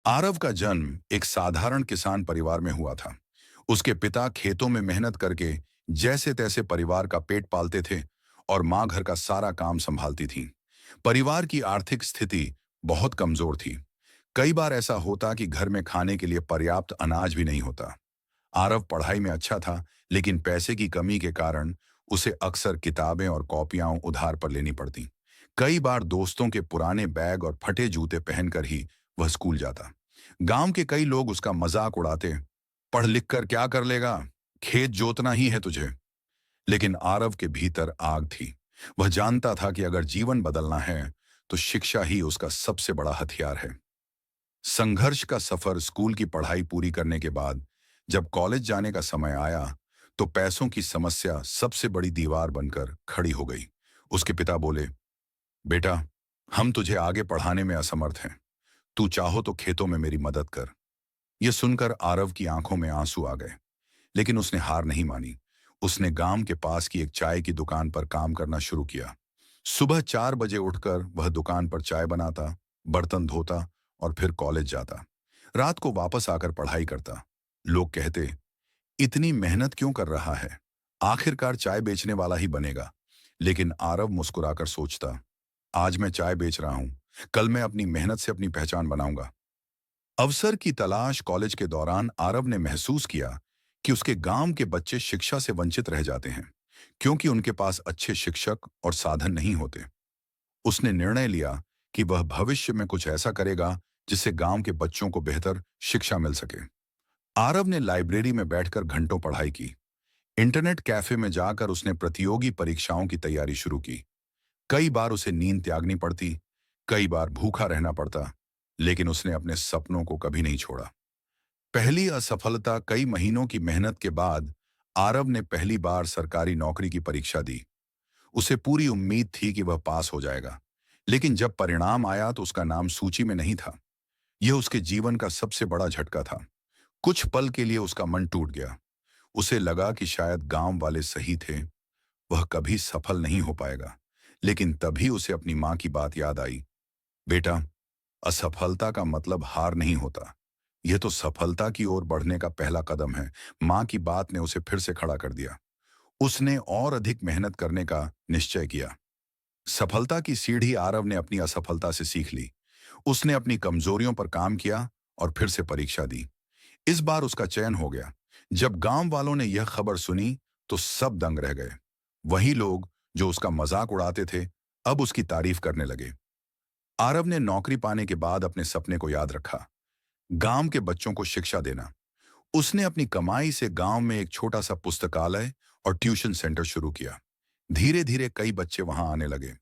आरव का जन्म एक साधारण किसान परिवार में हुआ था। उसके पिता खेतों में मेहनत करके जैसे तैसे परिवार का पेट पालते थे और माँ घर का सारा काम संभालती थी। परिवार की आर्थिक स्थिति बहुत कमजोर थी। कई बार ऐसा होता कि घर में खाने के लिए पर्याप्त अनाज भी नहीं होता। आरव पढ़ाई में अच्छा था, लेकिन पैसे की कमी के कारण उसे अक्सर किताबें और कॉपियां उधार पर लेनी पड़ती। कई बार दोस्तों के पुराने बैग और फटे जूते पहनकर ही वह स्कूल जाता। गांव के कई लोग उसका मजाक उड़ाते, पढ़ लिख कर क्या कर लेगा, खेत जोतना ही है तुझे। लेकिन आरव के भीतर आग थी। वह जानता था कि अगर जीवन बदलना है तो शिक्षा ही उसका सबसे बड़ा हथियार है। संघर्ष का सफर स्कूल की पढ़ाई पूरी करने के बाद जब कॉलेज जाने का समय आया, तो पैसों की समस्या सबसे बड़ी दीवार बनकर खड़ी हो गई। उसके पिता बोले, बेटा, हम तुझे आगे पढ़ाने में असमर्थ हैं। तू चाहो तो खेतों में मेरी मदद कर। यह सुनकर आरव की आंखों में आंसू आ गए, लेकिन उसने हार नहीं मानी। उसने गांव के पास की एक चाय की दुकान पर काम करना शुरू किया। सुबह 4 बजे उठकर वह दुकान पर चाय बनाता, बर्तन धोता और फिर कॉलेज जाता। रात को वापस आकर पढ़ाई करता। लोग कहते, इतनी मेहनत क्यों कर रहा है, आखिरकार चाय बेचने वाला ही बनेगा। लेकिन आरव मुस्कुराकर सोचता, आज मैं चाय बेच रहा हूं, कल मैं अपनी मेहनत से अपनी पहचान बनाऊंगा। अवसर की तलाश कॉलेज के दौरान आरव ने महसूस किया कि उसके गांव के बच्चे शिक्षा से वंचित रह जाते हैं, क्योंकि उनके पास अच्छे शिक्षक और साधन नहीं होते। उसने निर्णय लिया कि वह भविष्य में कुछ ऐसा करेगा जिससे गांव के बच्चों को बेहतर शिक्षा मिल सके। आरव ने लाइब्रेरी में बैठकर घंटों पढ़ाई की। इंटरनेट कैफे में जाकर उसने प्रतियोगी परीक्षाओं की तैयारी शुरू की। कई बार उसे नींद त्यागनी पड़ती, कई बार भूखा रहना पड़ता, लेकिन उसने अपने सपनों को कभी नहीं छोड़ा। पहली असफलता कई महीनों की मेहनत के बाद आरव ने पहली बार सरकारी नौकरी की परीक्षा दी। उसे पूरी उम्मीद थी कि वह पास हो जाएगा, लेकिन जब परिणाम आया तो उसका नाम सूची में नहीं था। यह उसके जीवन का सबसे बड़ा झटका था। कुछ पल के लिए उसका मन टूट गया। उसे लगा कि शायद गांव वाले सही थे, वह कभी सफल नहीं हो पाएगा। लेकिन तभी उसे अपनी माँ की बात याद आई, बेटा, असफलता का मतलब हार नहीं होता, यह तो सफलता की ओर बढ़ने का पहला कदम है। माँ की बात ने उसे फिर से खड़ा कर दिया। उसने और अधिक मेहनत करने का निश्चय किया। सफलता की सीढ़ी आरव ने अपनी असफलता से सीख ली। उसने अपनी कमजोरियों पर काम किया और फिर से परीक्षा दी। इस बार उसका चयन हो गया। जब गांव वालों ने यह खबर सुनी तो सब दंग रह गए। वही लोग जो उसका मजाक उड़ाते थे, अब उसकी तारीफ करने लगे। आरव ने नौकरी पाने के बाद अपने सपने को याद रखा, गांव के बच्चों को शिक्षा देना। उसने अपनी कमाई से गांव में एक छोटा सा पुस्तकालय और ट्यूशन सेंटर शुरू किया। धीरे धीरे कई बच्चे वहां आने लगे।